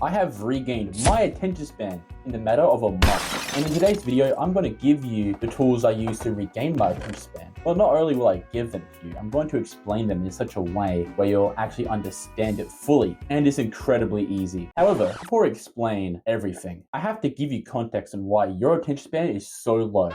I have regained my attention span in the matter of a month. And in today's video, I'm going to give you the tools I use to regain my attention span. Well, not only will I give them to you, I'm going to explain them in such a way where you'll actually understand it fully, and it's incredibly easy. However, before I explain everything, I have to give you context on why your attention span is so low.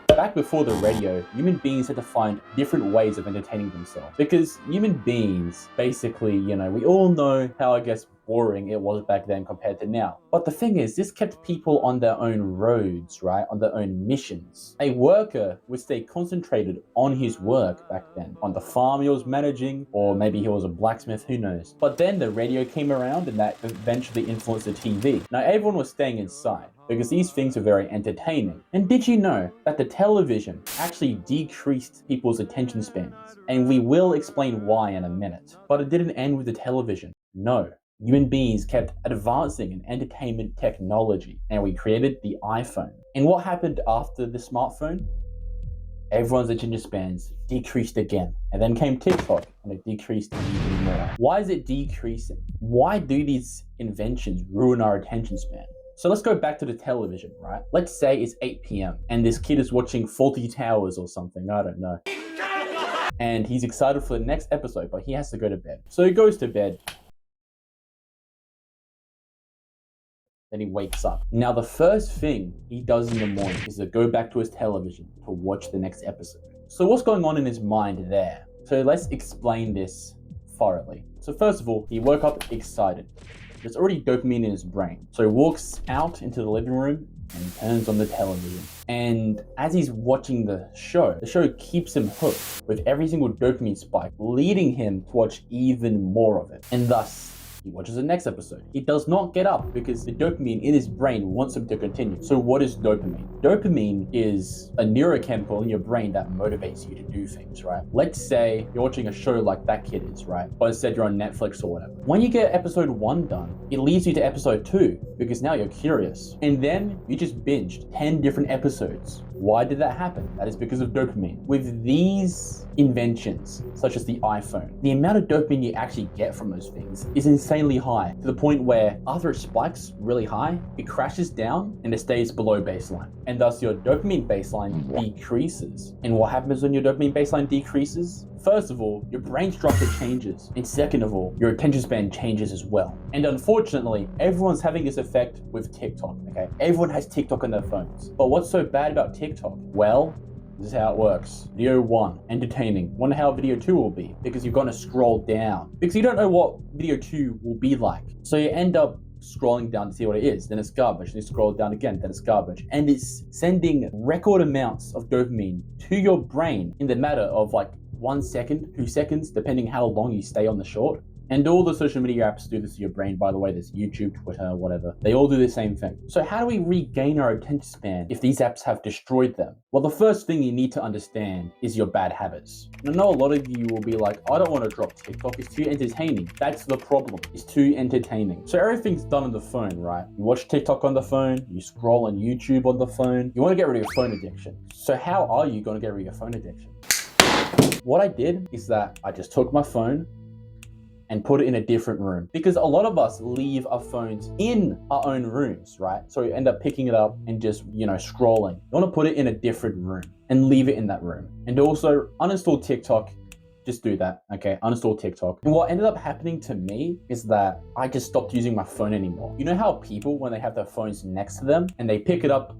Back before the radio, human beings had to find different ways of entertaining themselves. Because human beings, basically, we all know how, boring it was back then compared to now. But the thing is, this kept people on their own roads, right? On their own missions. A worker would stay concentrated on his work back then, on the farm he was managing, or maybe he was a blacksmith, who knows. But then the radio came around and that eventually influenced the TV. Now everyone was staying inside, because these things are very entertaining. And did you know that the television actually decreased people's attention spans? And we will explain why in a minute. But it didn't end with the television. No. Human beings kept advancing in entertainment technology, and we created the iPhone. And what happened after the smartphone? Everyone's attention spans decreased again. And then came TikTok, and it decreased even more. Why is it decreasing? Why do these inventions ruin our attention span? So let's go back to the television, right? Let's say it's 8 p.m. and this kid is watching Fawlty Towers or something, I don't know. And he's excited for the next episode, but he has to go to bed. So he goes to bed. Then he wakes up. Now the first thing he does in the morning is to go back to his television to watch the next episode. So what's going on in his mind there? So let's explain this thoroughly. So first of all, he woke up excited. There's already dopamine in his brain. So he walks out into the living room and turns on the television. And as he's watching the show keeps him hooked with every single dopamine spike, leading him to watch even more of it. And thus, he watches the next episode. He does not get up because the dopamine in his brain wants him to continue. So what is dopamine? Dopamine is a neurochemical in your brain that motivates you to do things, right? Let's say you're watching a show like that kid is, right? But instead you're on Netflix or whatever. When you get episode 1 done, it leads you to episode 2 because now you're curious. And then you just binged 10 different episodes. Why did that happen? That is because of dopamine. With these inventions, such as the iPhone, the amount of dopamine you actually get from those things is insanely high, to the point where after it spikes really high, it crashes down and it stays below baseline. And thus your dopamine baseline decreases. And what happens when your dopamine baseline decreases? First of all, your brain structure changes. And second of all, your attention span changes as well. And unfortunately, everyone's having this effect with TikTok, okay? Everyone has TikTok on their phones. But what's so bad about TikTok? Well, this is how it works. Video 1, entertaining. Wonder how video 2 will be, because you're gonna scroll down. Because you don't know what video 2 will be like. So you end up scrolling down to see what it is, then it's garbage, then you scroll down again, then it's garbage. And it's sending record amounts of dopamine to your brain in the matter of like 1 second, 2 seconds, depending how long you stay on the short. And all the social media apps do this to your brain, by the way. There's YouTube, Twitter, whatever. They all do the same thing. So how do we regain our attention span if these apps have destroyed them? Well, the first thing you need to understand is your bad habits. I know a lot of you will be like, I don't want to drop TikTok, it's too entertaining. That's the problem, it's too entertaining. So everything's done on the phone, right? You watch TikTok on the phone, you scroll on YouTube on the phone. You want to get rid of your phone addiction. So how are you going to get rid of your phone addiction? What I did is that I just took my phone and put it in a different room, because a lot of us leave our phones in our own rooms, right? So you end up picking it up and just, scrolling. You want to put it in a different room and leave it in that room. And also uninstall TikTok. Just do that, okay? Uninstall TikTok. And what ended up happening to me is that I just stopped using my phone anymore. You know how people, when they have their phones next to them and they pick it up,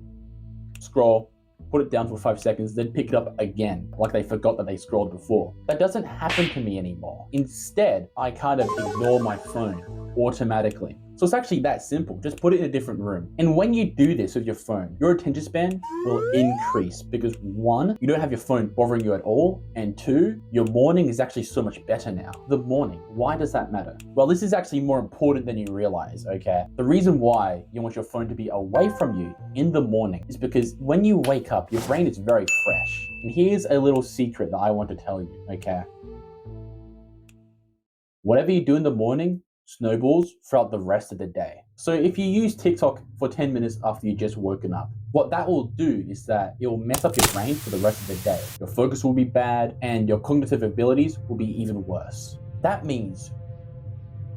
scroll, put it down for 5 seconds, then pick it up again, like they forgot that they scrolled before. That doesn't happen to me anymore. Instead, I kind of ignore my phone automatically. So it's actually that simple. Just put it in a different room. And when you do this with your phone, your attention span will increase because 1, you don't have your phone bothering you at all. And 2, your morning is actually so much better now. The morning, why does that matter? Well, this is actually more important than you realize, okay? The reason why you want your phone to be away from you in the morning is because when you wake up, your brain is very fresh. And here's a little secret that I want to tell you, okay? Whatever you do in the morning snowballs throughout the rest of the day. So if you use TikTok for 10 minutes after you just woken up, what that will do is that it will mess up your brain for the rest of the day. Your focus will be bad and your cognitive abilities will be even worse. That means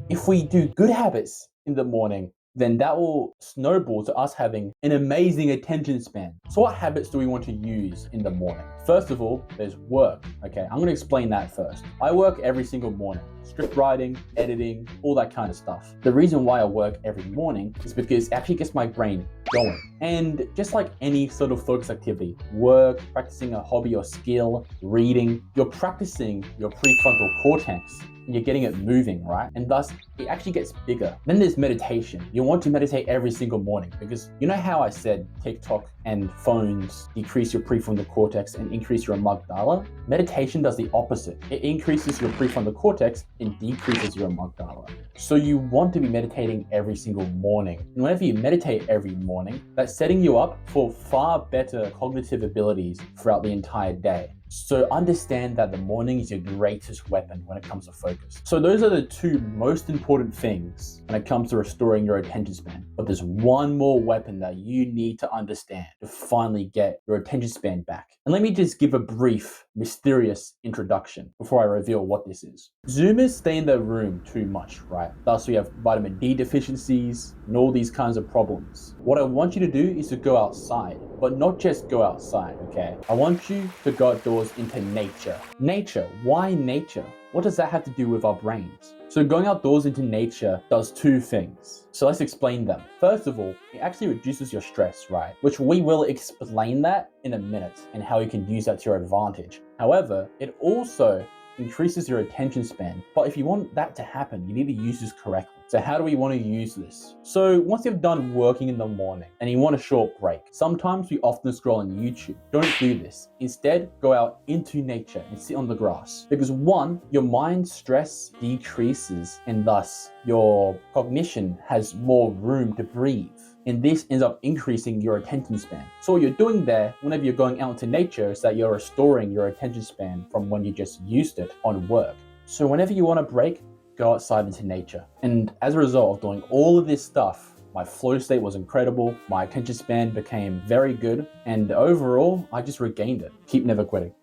If we do good habits in the morning, then that will snowball to us having an amazing attention span. So what habits do we want to use in the morning? First of all, there's work. Okay, I'm going to explain that first. I work every single morning. Script writing, editing, all that kind of stuff. The reason why I work every morning is because it actually gets my brain going. And just like any sort of focus activity, work, practicing a hobby or skill, reading, you're practicing your prefrontal cortex and you're getting it moving, right? And thus, it actually gets bigger. Then there's meditation. You want to meditate every single morning because you know how I said TikTok and phones decrease your prefrontal cortex and increase your amygdala? Meditation does the opposite. It increases your prefrontal cortex and decreases your amygdala. So you want to be meditating every single morning. And whenever you meditate every morning, that's setting you up for far better cognitive abilities throughout the entire day. So understand that the morning is your greatest weapon when it comes to focus. So those are the two most important things when it comes to restoring your attention span. But there's one more weapon that you need to understand to finally get your attention span back. And let me just give a brief, mysterious introduction before I reveal what this is. Zoomers stay in their room too much, right? Thus we have vitamin D deficiencies and all these kinds of problems. What I want you to do is to go outside, but not just go outside, okay? I want you to go outdoors into nature. Nature, why nature? What does that have to do with our brains? So going outdoors into nature does two things. So let's explain them. First of all, it actually reduces your stress, right? Which we will explain that in a minute and how you can use that to your advantage. However, it also increases your attention span. But if you want that to happen, you need to use this correctly. So how do we want to use this? So once you've done working in the morning and you want a short break, sometimes we often scroll on YouTube. Don't do this. Instead, go out into nature and sit on the grass. Because one, your mind's stress decreases and thus your cognition has more room to breathe. And this ends up increasing your attention span. So what you're doing there, whenever you're going out into nature, is that you're restoring your attention span from when you just used it on work. So whenever you want a break, go outside into nature. And as a result of doing all of this stuff, my flow state was incredible, my attention span became very good, and overall, I just regained it. Keep never quitting.